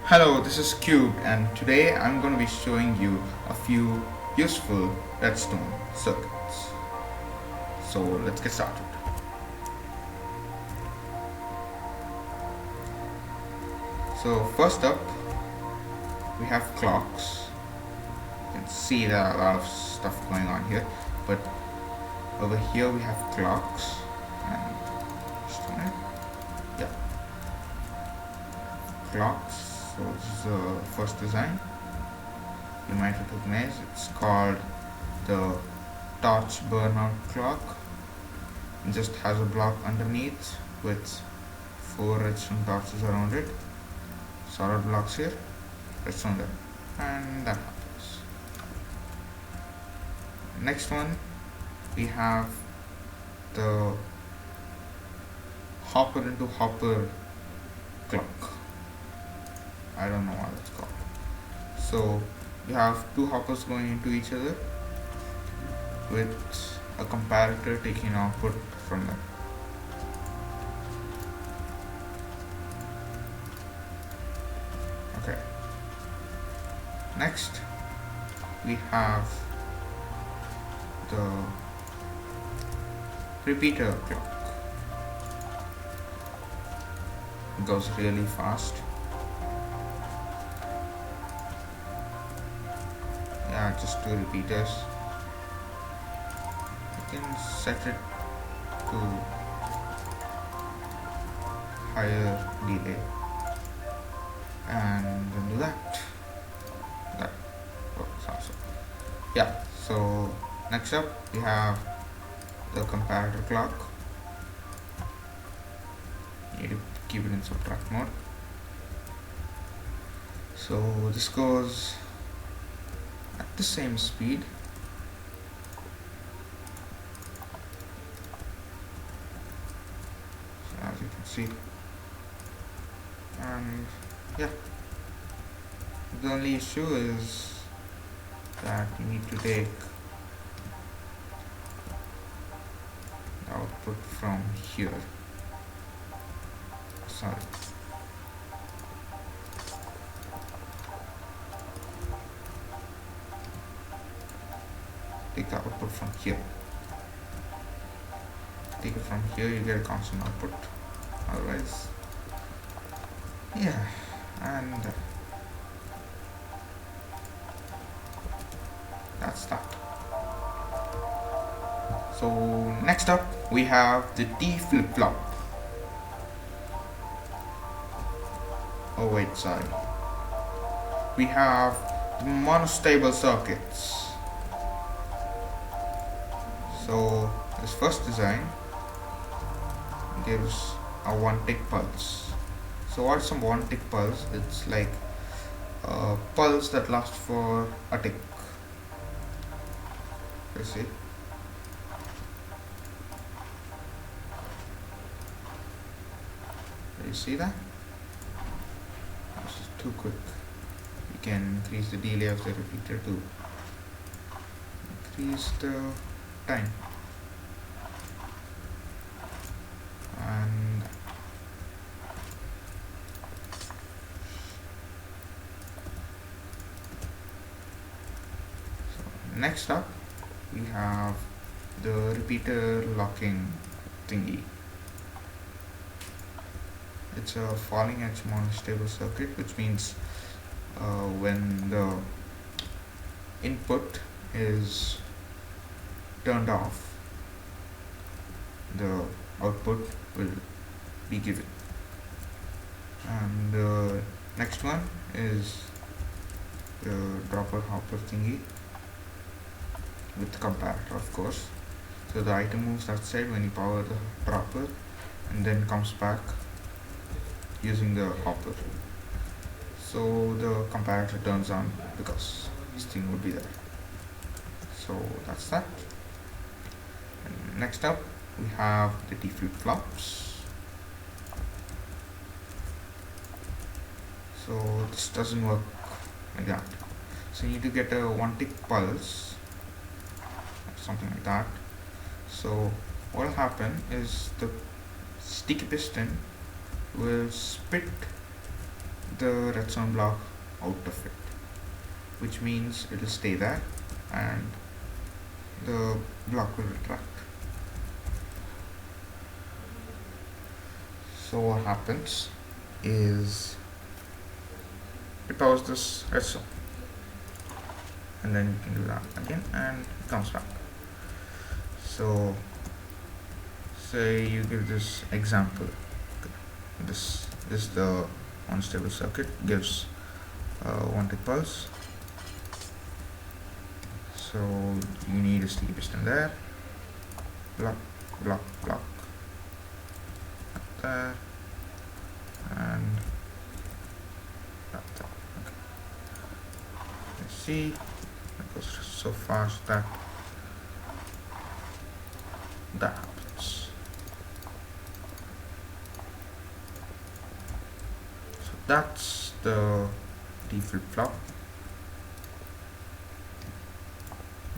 Hello, this is Cube, and today I'm going to be showing you a few useful redstone circuits. So let's get started. So first up, we have clocks. You can see there are a lot of stuff going on here, but over here we have clocks, and just a minute. Yeah, clocks. So this is the first design. You might recognize it's called the torch burnout clock. It just has a block underneath with 4 redstone torches around it. Solid blocks here, redstone there, and that happens. Next one, we have the hopper into hopper clock. I don't know what it's called. So you have two hoppers going into each other with a comparator taking output from them. Okay. Next, we have the repeater clock. It goes really fast. Yeah, just two repeaters. You can set it to higher delay and then do that. That works also. Yeah, so next up we have the comparator clock. You need to keep it in subtract mode. So this goes at the same speed. So as you can see, and yeah, the only issue is that you need to take the output from here. Sorry. Take the output from here. Take it from here, you get a constant output. Otherwise, yeah, and that's that. So next up, we have the D flip-flop. Oh wait, sorry. We have the monostable circuits. So this first design gives a one tick pulse. So what's a one tick pulse? It's like a pulse that lasts for a tick. You see? You see that? This is too quick. You can increase the delay of the repeater to increase the time. And so next up we have the repeater locking thingy. It's a falling edge monostable circuit, which means when the input is turned off, the output will be given. And the next one is the dropper hopper thingy with the comparator, of course. So the item moves that side when you power the dropper and then comes back using the hopper. So the comparator turns on because this thing would be there. So that's that. And next up we have the D flip-flops. So this doesn't work like that. So you need to get a one tick pulse, something like that. So what will happen is the sticky piston will spit the redstone block out of it, which means it will stay there and the block will retract. So what happens is it powers this redstone, and then you can do that again and it comes back. So say you give this example. This is the unstable circuit, gives one tick pulse. So you need a steady piston there, block, block, block, there, and there. Okay. Let's see, it goes so fast that happens. So that's the D flip-flop.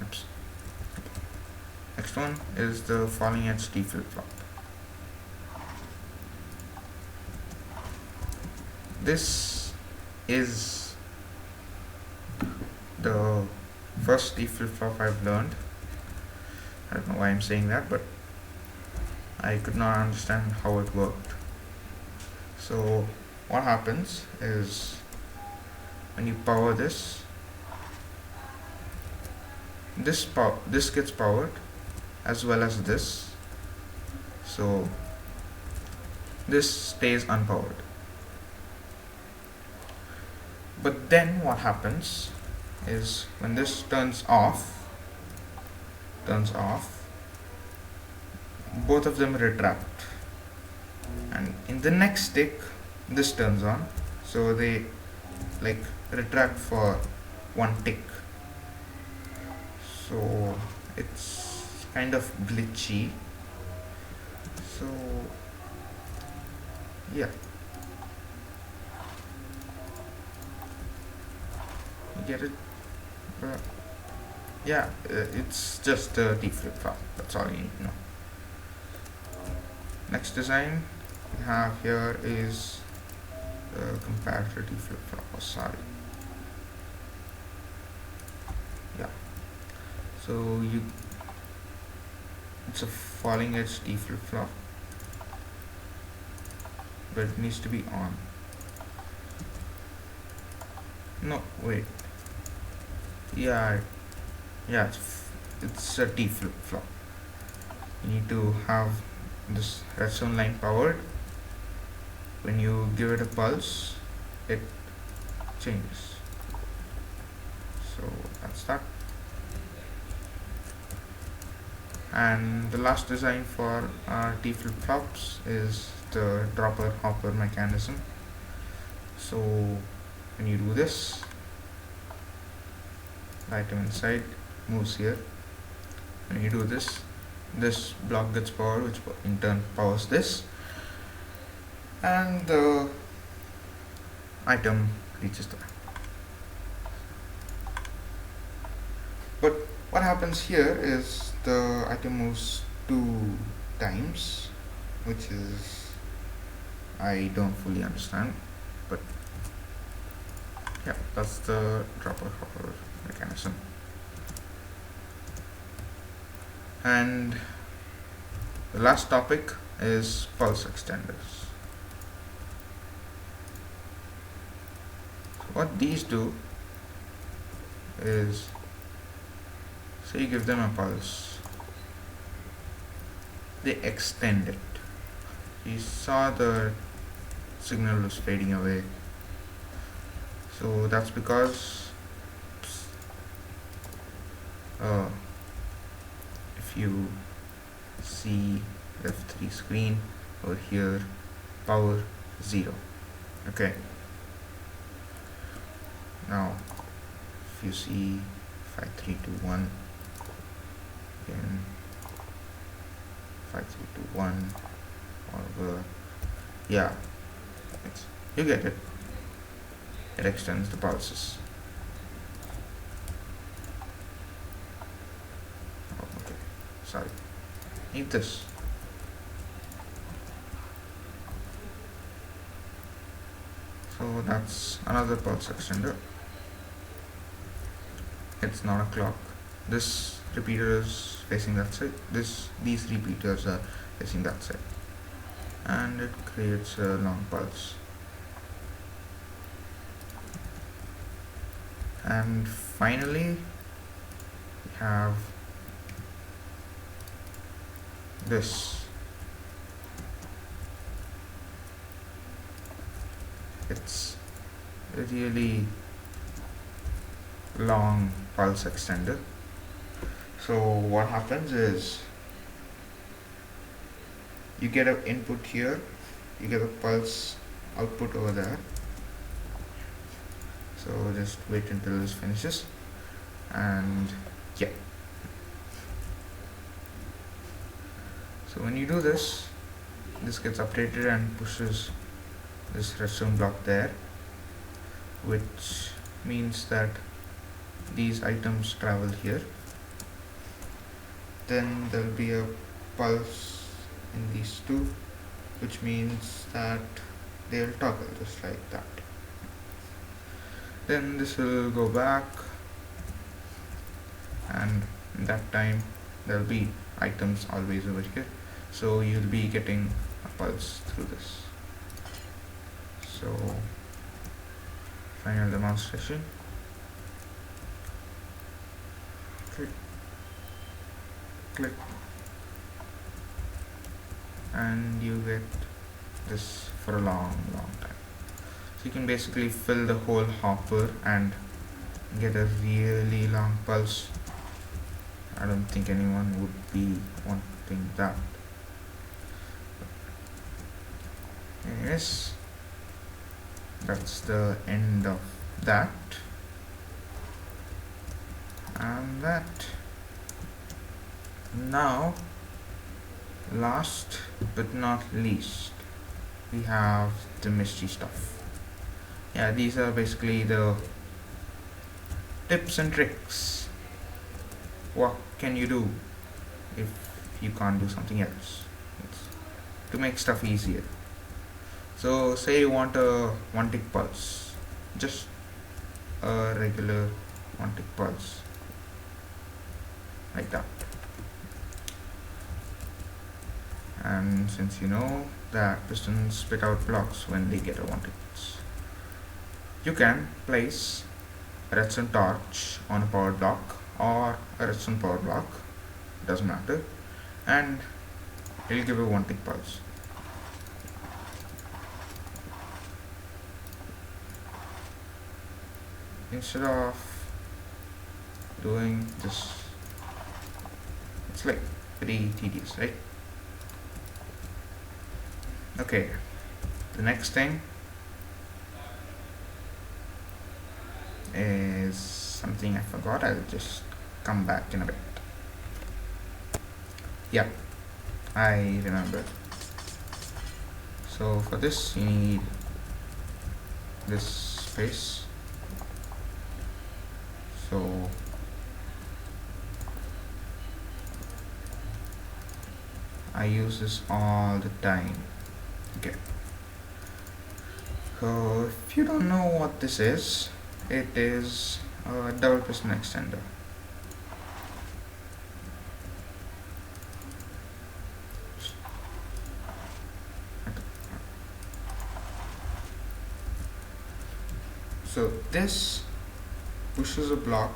Oops. Next one is the falling edge D flip-flop. This is the first D flip-flop I've learned. I don't know why I'm saying that, but I could not understand how it worked. So what happens is when you power this, this gets powered as well as this, so this stays unpowered. But then what happens is when this turns off, both of them retract, and in the next tick this turns on, so they like retract for one tick. So it's kind of glitchy. So yeah, you get it? Yeah, it's just a D flip-flop. That's all you need to know. Next design we have here is the comparator D flip-flop. Oh, sorry. Yeah. So it's a falling edge D flip-flop, but it needs to be on. No, wait. Yeah, it's a D flip-flop. You need to have this redstone line powered. When you give it a pulse, it changes. So that's that. And the last design for our D flip-flops is the dropper hopper mechanism. So when you do this, the item inside moves here. When you do this, this block gets powered, which in turn powers this, and the item reaches there. But what happens here is the item moves 2 times, which is I don't fully understand, but yeah, that's the dropper hopper mechanism. And the last topic is pulse extenders. What these do is, say you give them a pulse, they extend it. You saw the signal was fading away, so that's because if you see F3 screen over here, power 0. Okay, now if you see 5 3 2 1, again 5 3 2 1, or yeah, you get it. It extends the pulses. Oh, okay, sorry. Need this. So that's another pulse extender. It's not a clock. This repeater is facing that side. These repeaters are facing that side, and it creates a long pulse. And finally, we have this. It's a really long pulse extender. So what happens is you get an input here, you get a pulse output over there. So just wait until this finishes, and yeah. So when you do this, this gets updated and pushes this redstone block there, which means that these items travel here. Then there will be a pulse in these two, which means that they will toggle just like that. Then this will go back, and in that time there will be items always over here, so you'll be getting a pulse through this. So final demonstration. Click, and you get this for a long time. So you can basically fill the whole hopper and get a really long pulse. I don't think anyone would be wanting that. Yes, that's the end of that. And that. Now, last but not least, we have the mystery stuff. Yeah, these are basically the tips and tricks. What can you do if you can't do something else? It's to make stuff easier. So say you want a 1 tick pulse, just a regular 1 tick pulse, like that. And since you know that pistons spit out blocks when they get a 1 tick pulse, you can place a redstone torch on a power block or a redstone power block, doesn't matter, and it'll give a 1 tick pulse. Instead of doing this, it's like pretty tedious, right? Okay, the next thing is something I forgot. I'll just come back in a bit. Yeah, I remember. So for this you need this space. So I use this all the time. Okay. So if you don't know what this is, it is a double piston extender. So this pushes a block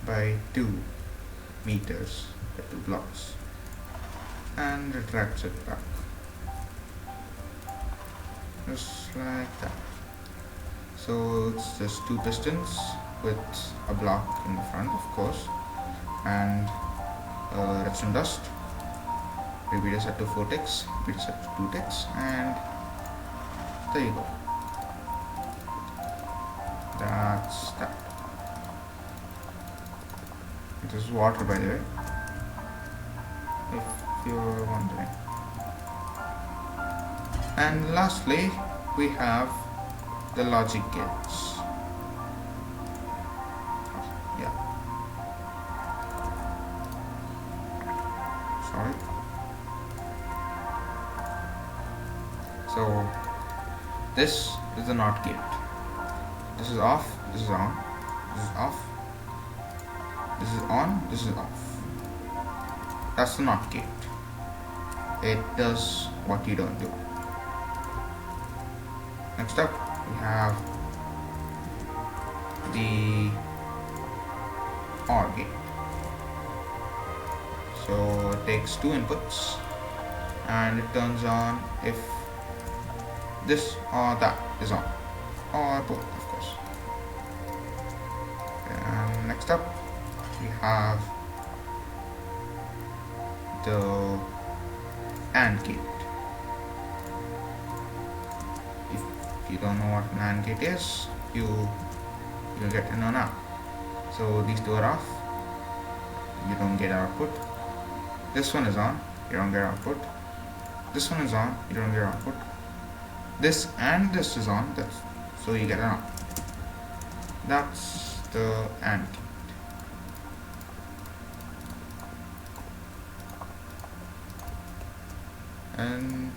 by 2 meters, 2 blocks, and retracts it back, just like that. So it's just 2 pistons with a block in the front, of course, and redstone dust. Repeater set to 4 ticks, repeater set to 2 ticks, and there you go. That's that. It is water, by the way, if you're wondering. And lastly, we have the logic gates. Yeah. Sorry. So This is the NOT gate. This is off, this is on, this is off, this is on, this is off. That's the NOT gate. It does what you don't do. Next up, we have the OR gate. So it takes two inputs and it turns on if this or that is on, or both, of course. And next up, we have the AND gate. If you don't know what an AND gate is, you'll get to know now. So these two are off, you don't get output. This one is on, you don't get output. This one is on, you don't get output. This and this is on, so you get an output. That's the AND gate. And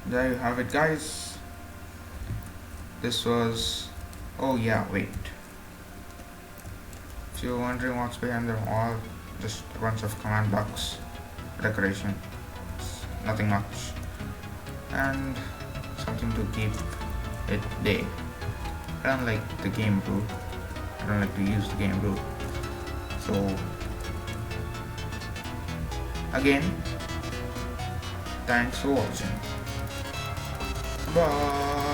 there you have it, guys. This was, oh yeah, wait, if you're wondering what's behind them all, just a bunch of command blocks, decoration, nothing much, and something to keep it day. I don't like the game root, I don't like to use the game root, so again, thanks for watching. Bye.